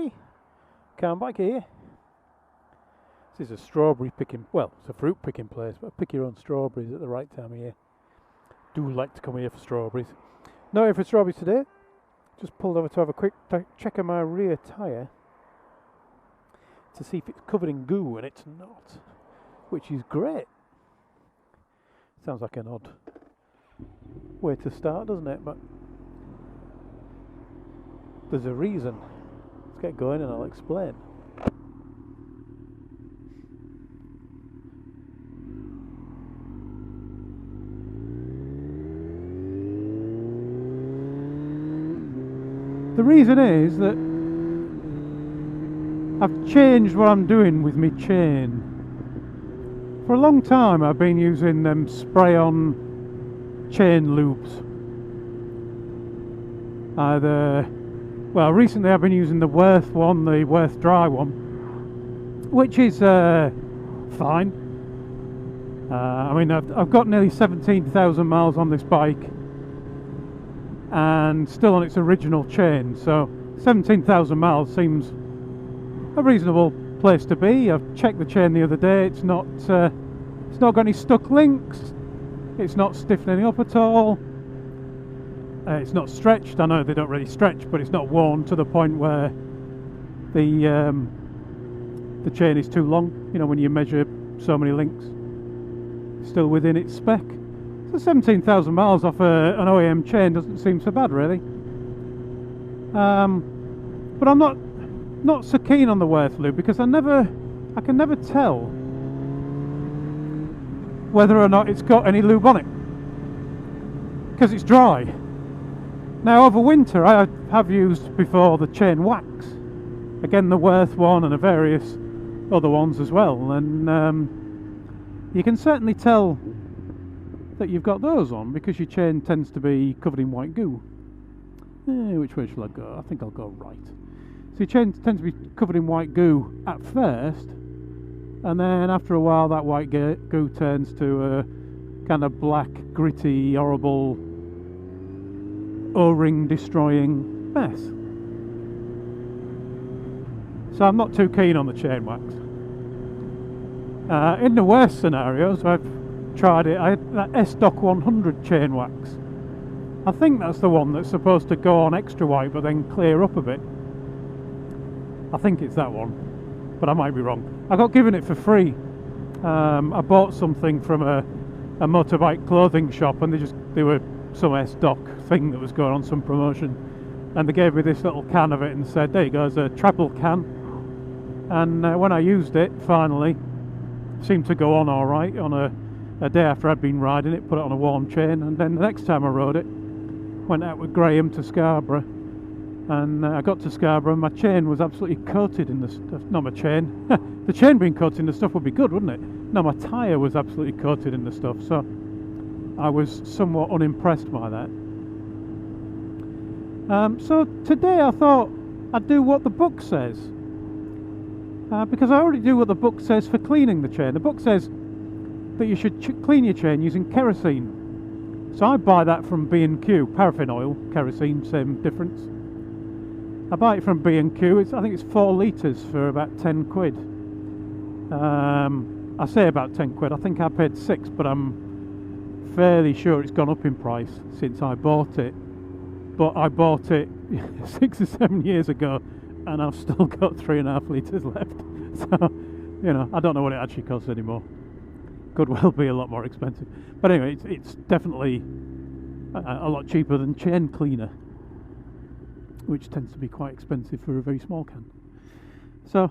everybody, Cam back here. This is a strawberry picking, well, it's a fruit picking place, but pick your own strawberries at the right time of year. Do like to come here for strawberries. Not here for strawberries today. Just pulled over to have a quick check of my rear tyre to see if it's covered in goo, and it's not, which is great. Sounds like an odd way to start, doesn't it? But there's a reason. Let's get going and I'll explain. The reason is that I've changed what I'm doing with my chain. For a long time I've been using them spray-on chain lubes. Recently I've been using the Worth one, the Worth dry one, which is fine. I've got nearly 17,000 miles on this bike and still on its original chain, so 17,000 miles seems a reasonable place to be. I've checked the chain the other day. It's not got any stuck links. It's not stiffening up at all. It's not stretched. I know they don't really stretch, but it's not worn to the point where the chain is too long. You know, when you measure so many links, it's still within its spec. So 17,000 miles off an OEM chain doesn't seem so bad, really. But I'm not so keen on the Worth lube because I can never tell whether or not it's got any lube on it because it's dry. Now over winter I have used before the chain wax, again the Worth one and various other ones as well, and you can certainly tell that you've got those on because your chain tends to be covered in white goo. Which way shall I go? I think I'll go right. So your chain tends to be covered in white goo at first, and then after a while that white goo turns to a kind of black, gritty, horrible O-ring destroying mess. So I'm not too keen on the chain wax. In the worst scenarios I've tried it. I had that S-Dock 100 chain wax. I think that's the one that's supposed to go on extra white but then clear up a bit. I think it's that one, but I might be wrong. I got given it for free. I bought something from a motorbike clothing shop, and they were some S-Dock thing that was going on, some promotion, and they gave me this little can of it and said, there you go, it's a treble can. And when I used it, finally, it seemed to go on alright on a day after I'd been riding it, put it on a warm chain, and then the next time I rode it, went out with Graham to Scarborough, and I got to Scarborough and my chain was absolutely coated in the stuff. Not my chain, the chain being coated in the stuff would be good, wouldn't it? No, my tyre was absolutely coated in the stuff, so I was somewhat unimpressed by that. So today I thought I'd do what the book says, because I already do what the book says for cleaning the chain. The book says that you should clean your chain using kerosene. So I buy that from B&Q, paraffin oil, kerosene, same difference. I buy it from B&Q. I think it's 4 litres for about 10 quid. I say about 10 quid. I think I paid 6, but I'm fairly sure it's gone up in price since I bought it. But I bought it 6 or 7 years ago, and I've still got 3.5 litres left. So, you know, I don't know what it actually costs anymore. Could well be a lot more expensive. But anyway, it's definitely a lot cheaper than chain cleaner, which tends to be quite expensive for a very small can. So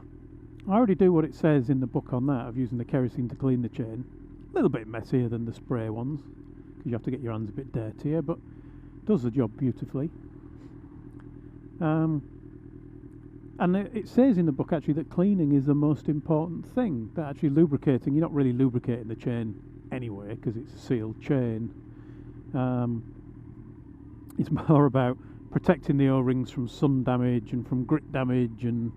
I already do what it says in the book on that, of using the kerosene to clean the chain. A little bit messier than the spray ones, because you have to get your hands a bit dirtier, but does the job beautifully. And it says in the book actually that cleaning is the most important thing, that actually lubricating, you're not really lubricating the chain anyway because it's a sealed chain. It's more about protecting the O-rings from sun damage and from grit damage, and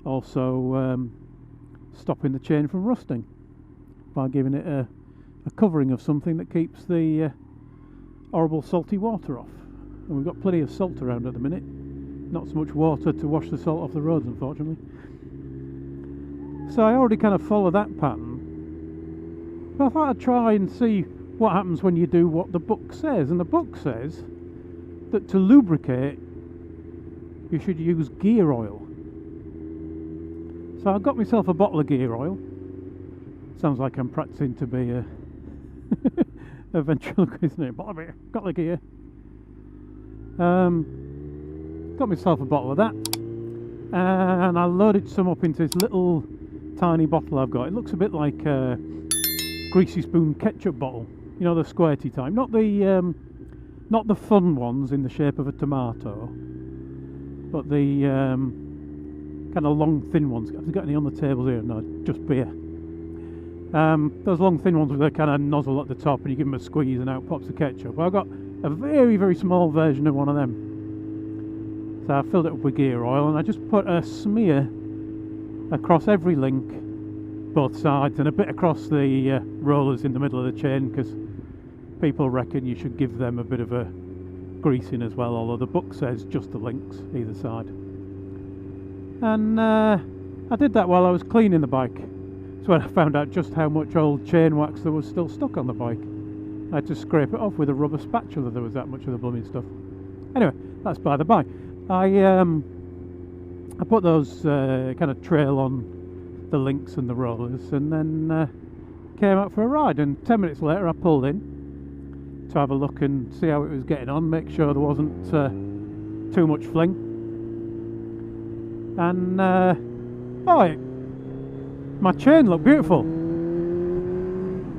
also stopping the chain from rusting by giving it a covering of something that keeps the horrible salty water off. And we've got plenty of salt around at the minute. not so much water to wash the salt off the roads, unfortunately. So I already kind of follow that pattern. But I thought I'd try and see what happens when you do what the book says. And the book says that to lubricate, you should use gear oil. So I got myself a bottle of gear oil. Sounds like I'm practicing to be a ventriloquist, isn't it? Bottle of beer, got the gear. Got myself a bottle of that, and I loaded some up into this little tiny bottle I've got. It looks a bit like a greasy spoon ketchup bottle, you know, the squirty type, not the fun ones in the shape of a tomato, but the kind of long thin ones. Have you got any on the tables here? No, just beer. Those long thin ones with a kind of nozzle at the top, and you give them a squeeze and out pops the ketchup. Well, I've got a very, very small version of one of them. So I filled it up with gear oil, and I just put a smear across every link, both sides, and a bit across the rollers in the middle of the chain, because people reckon you should give them a bit of a greasing as well, although the book says just the links either side. And I did that while I was cleaning the bike. So when I found out just how much old chain wax there was still stuck on the bike, I had to scrape it off with a rubber spatula. There was that much of the blooming stuff. Anyway, that's by the by. I put those kind of trail on the links and the rollers, and then came out for a ride. And 10 minutes later, I pulled in to have a look and see how it was getting on, make sure there wasn't too much fling. And my chain looked beautiful,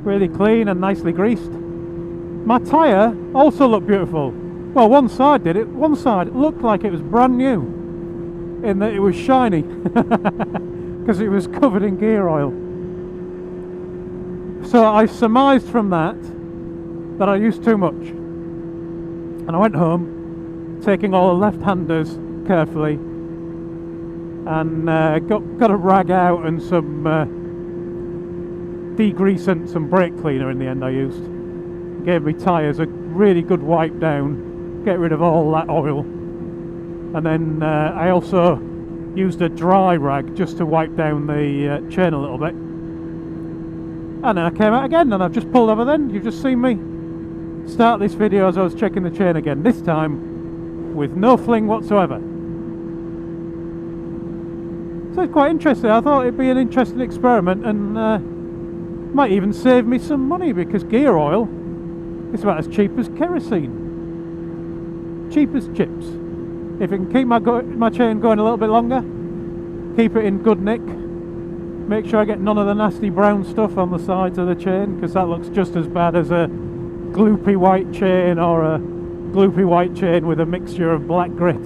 really clean and nicely greased. My tyre also looked beautiful. Well, one side did it. One side looked like it was brand new, in that it was shiny, because it was covered in gear oil. So I surmised from that I used too much. And I went home, taking all the left-handers carefully, and got a rag out and some degreasant, some brake cleaner in the end I used. Gave me tyres a really good wipe down, get rid of all that oil. And then I also used a dry rag just to wipe down the chain a little bit. And then I came out again, and I've just pulled over then. You've just seen me start this video as I was checking the chain again, this time with no fling whatsoever. So it's quite interesting. I thought it'd be an interesting experiment, and might even save me some money, because gear oil is about as cheap as kerosene. Cheap as chips. If it can keep my chain going a little bit longer, keep it in good nick, make sure I get none of the nasty brown stuff on the sides of the chain, because that looks just as bad as a gloopy white chain, or a gloopy white chain with a mixture of black grit.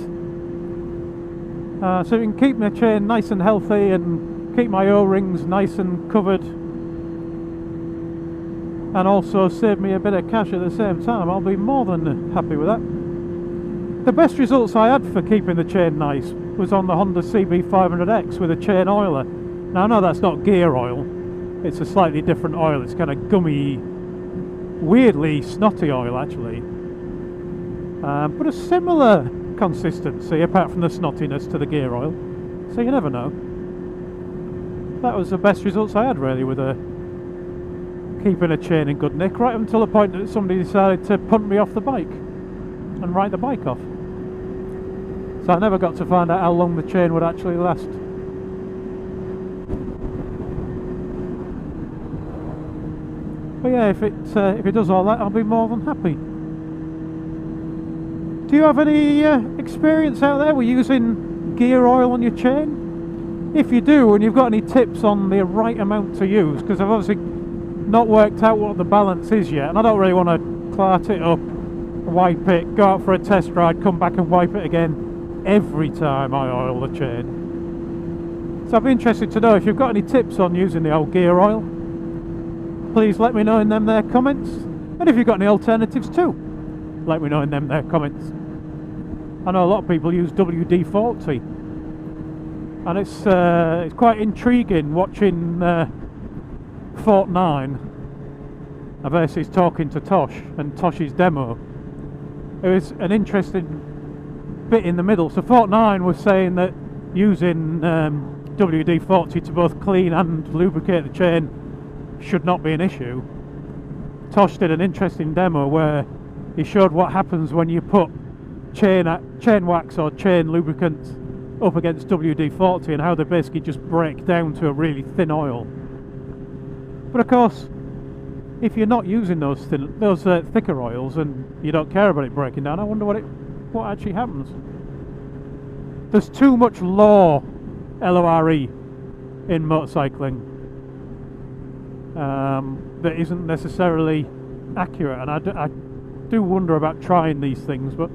So you can keep my chain nice and healthy and keep my O-rings nice and covered, and also save me a bit of cash at the same time, I'll be more than happy with that. The best results I had for keeping the chain nice was on the Honda CB500X with a chain oiler. Now I know that's not gear oil, it's a slightly different oil, it's kind of gummy, weirdly snotty oil actually, but a similar consistency apart from the snottiness to the gear oil, so you never know. That was the best results I had really with keeping a chain in good nick, right until the point that somebody decided to punt me off the bike and write the bike off. So I never got to find out how long the chain would actually last. But yeah, if it does all that, I'll be more than happy. Do you have any experience out there with using gear oil on your chain? If you do, and you've got any tips on the right amount to use, because I've obviously not worked out what the balance is yet, and I don't really want to clart it up, wipe it, go out for a test ride, come back and wipe it again every time I oil the chain. So I'd be interested to know if you've got any tips on using the old gear oil. Please let me know in them there comments, and if you've got any alternatives too, let me know in them there comments. I know a lot of people use WD-40, and it's quite intriguing watching Fort9 versus talking to Tosh and Tosh's demo. It was an interesting bit in the middle. So 49 was saying that using WD-40 to both clean and lubricate the chain should not be an issue. Tosh did an interesting demo where he showed what happens when you put chain wax or chain lubricant up against WD-40 and how they basically just break down to a really thin oil. But of course, if you're not using those thicker oils and you don't care about it breaking down, I wonder what actually happens. There's too much LORE, L-O-R-E, in motorcycling that isn't necessarily accurate, and I do wonder about trying these things, but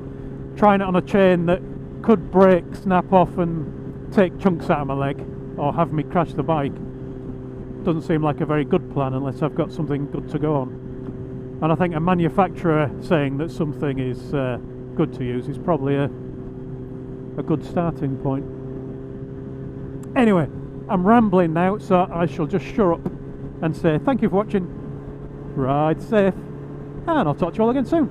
trying it on a chain that could break, snap off and take chunks out of my leg or have me crash the bike doesn't seem like a very good plan unless I've got something good to go on. And I think a manufacturer saying that something is good to use is probably a good starting point. Anyway, I'm rambling now, so I shall just shut up and say thank you for watching, ride safe, and I'll talk to you all again soon.